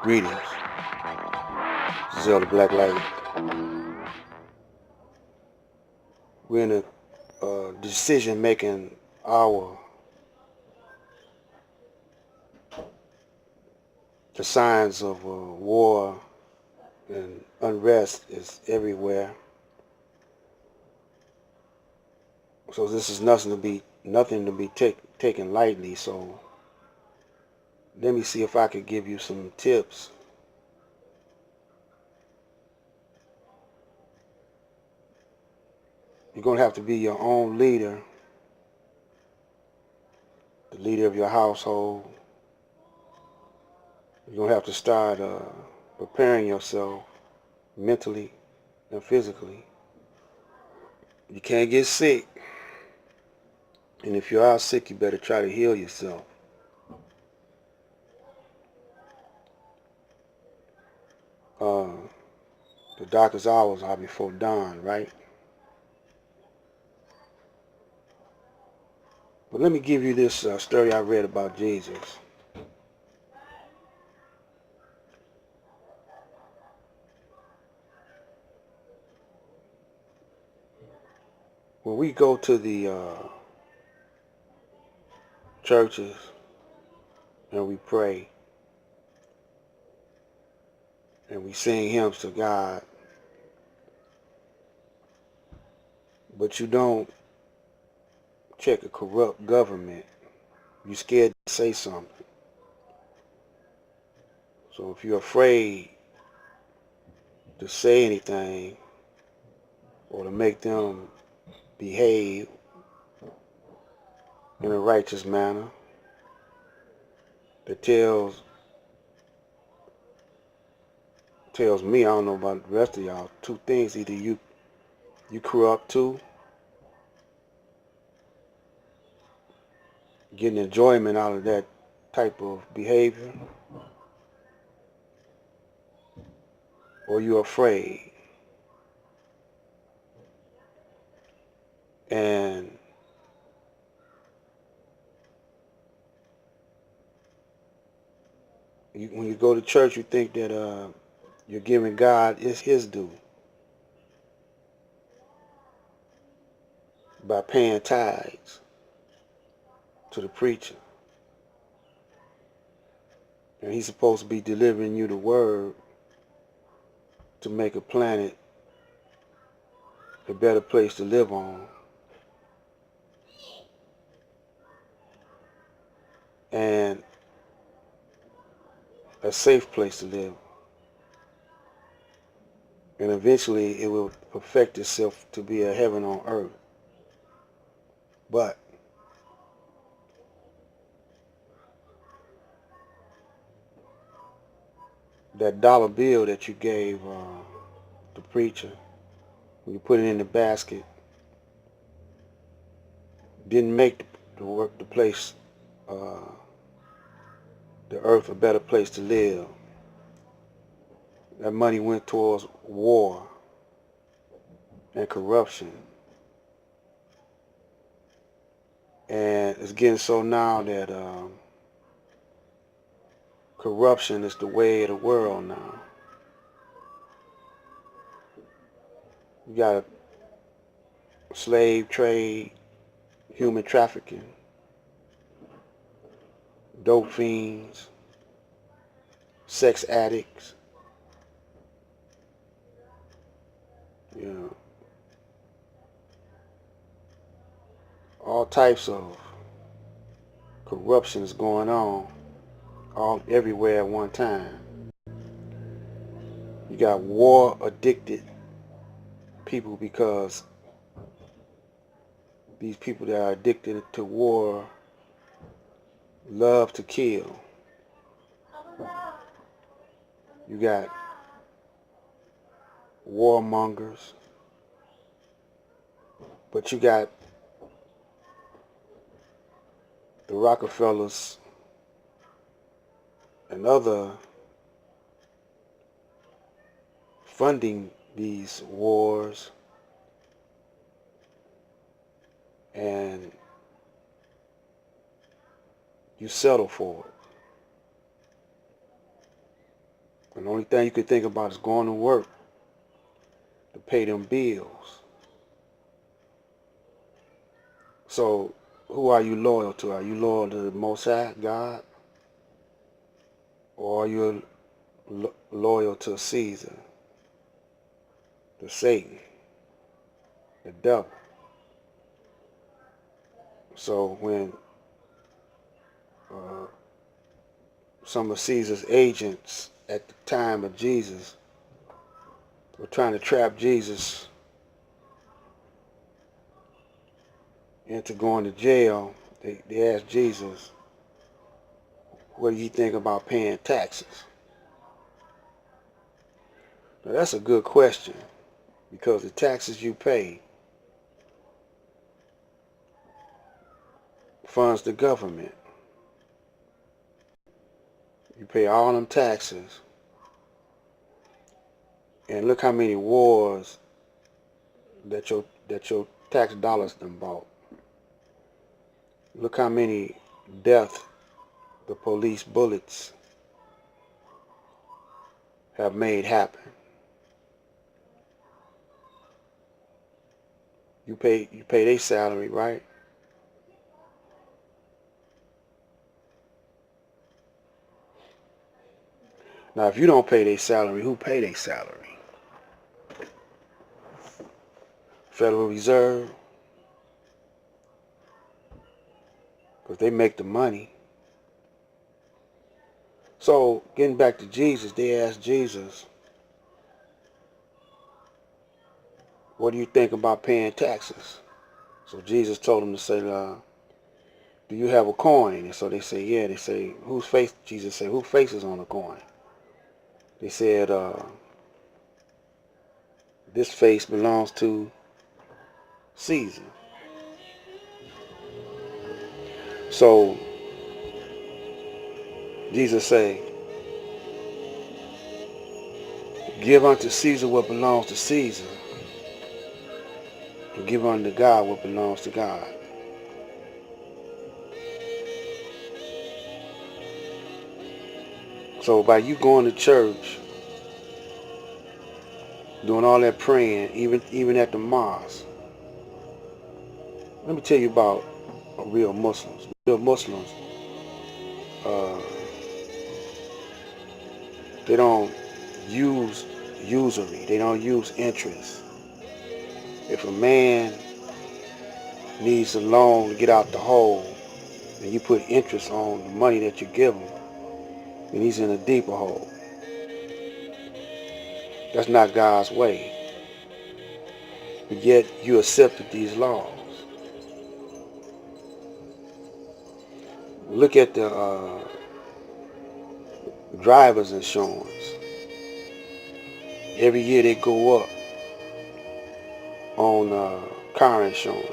Greetings. This is Elder Black Light. We're in a decision-making hour. The signs of war and unrest is everywhere. So this is nothing to be taken lightly. So let me see if I could give you some tips. You're going to have to be your own leader, the leader of your household. You're going to have to start preparing yourself mentally and physically. You can't get sick. And if you are sick, you better try to heal yourself. The darkest hours are before dawn, right? But let me give you this story I read about Jesus. When we go to the churches and we pray and we sing hymns to God, but you don't check a corrupt government, you're scared to say something. So if you're afraid to say anything or to make them behave in a righteous manner, that tells me, I don't know about the rest of y'all, two things. Either you corrupt too, getting enjoyment out of that type of behavior, or you're afraid. And when you go to church, you think that you're giving God his due by paying tithes to the preacher. And he's supposed to be delivering you the word to make a planet a better place to live on. And a safe place to live. And eventually it will perfect itself to be a heaven on earth. But that dollar bill that you gave the preacher, when you put it in the basket, didn't make the place, the earth, a better place to live. That money went towards war and corruption. And it's getting so now that corruption is the way of the world now. You got slave trade, human trafficking, dope fiends, sex addicts, you know, all types of corruption is going on all everywhere at one time. You got war addicted people, because these people that are addicted to war love to kill. You got warmongers, but you got the Rockefellers and other funding these wars, and you settle for it. And the only thing you could think about is going to work to pay them bills. So who are you loyal to? Are you loyal to the Most High, God? Or are you loyal to Caesar, to Satan, the devil? So when some of Caesar's agents at the time of Jesus were trying to trap Jesus into going to jail, they asked Jesus, what do you think about paying taxes? Now that's a good question, because the taxes you pay funds the government. You pay all them taxes, and look how many wars that your tax dollars done bought. Look how many deaths the police bullets have made happen. You pay their salary, right? Now, if you don't pay their salary, who pay their salary? Federal Reserve, because they make the money. So, getting back to Jesus, they asked Jesus, what do you think about paying taxes? So Jesus told them to say, do you have a coin? And so they say, yeah. They say, whose face? Jesus said, whose face is on the coin? They said, this face belongs to Caesar. So Jesus said, give unto Caesar what belongs to Caesar, and give unto God what belongs to God. So by you going to church, doing all that praying, even at the mosque, let me tell you about real Muslims. Real Muslims, uh, they don't use usury. They don't use interest. If a man needs a loan to get out the hole, and you put interest on the money that you give him, then he's in a deeper hole. That's not God's way. But yet you accepted these laws. Look at the driver's insurance. Every year they go up on car insurance.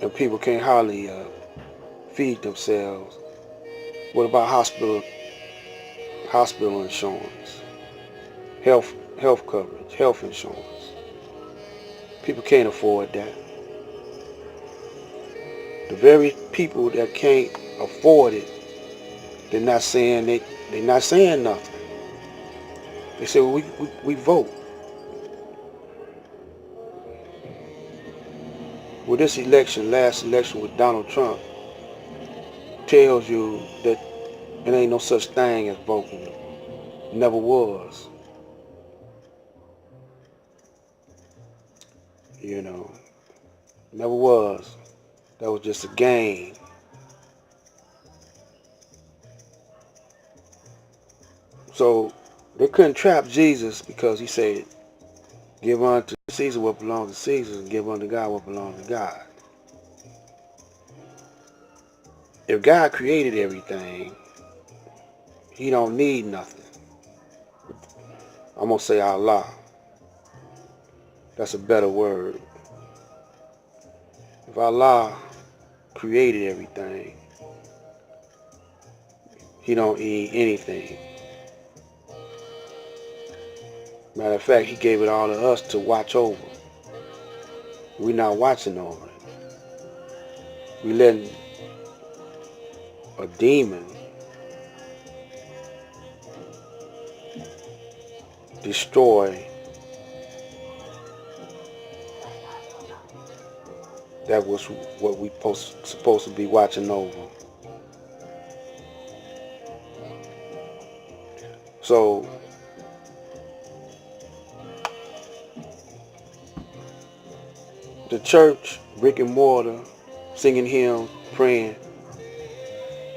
And people can't hardly feed themselves. What about hospital insurance? Health coverage, health insurance. People can't afford that. The very people that can't afford it, they're not saying nothing. They say, well, we vote. Well, this election, last election with Donald Trump, tells you that there ain't no such thing as voting. Never was. You know, never was. That was just a game. So they couldn't trap Jesus because he said, give unto Caesar what belongs to Caesar and give unto God what belongs to God. If God created everything, he don't need nothing. I'm going to say Allah. That's a better word. If Allah created everything, he don't need anything. Matter of fact, he gave it all to us to watch over. We're not watching over it. We letting a demon destroy that was what we supposed to be watching over. So the church, brick and mortar, singing hymns, praying,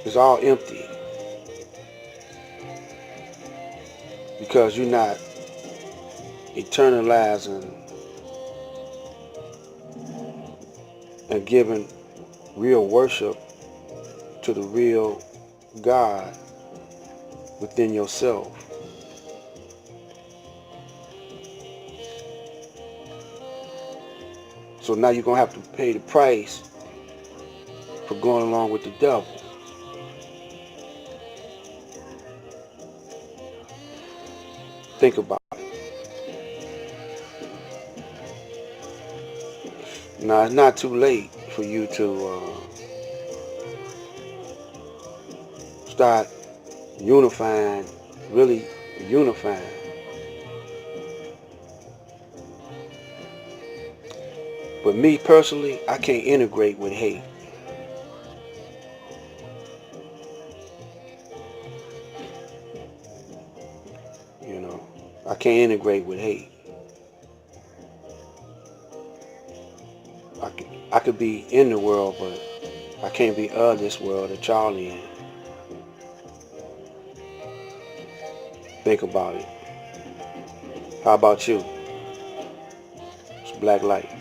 is all empty because you're not eternalizing and giving real worship to the real God within yourself. So now you're going to have to pay the price for going along with the devil. Think about it. Now, it's not too late for you to start unifying, really unifying. But me personally, I can't integrate with hate. You know, I can't integrate with hate. I could be in the world, but I can't be of this world that y'all in. Think about it. How about you? It's black light.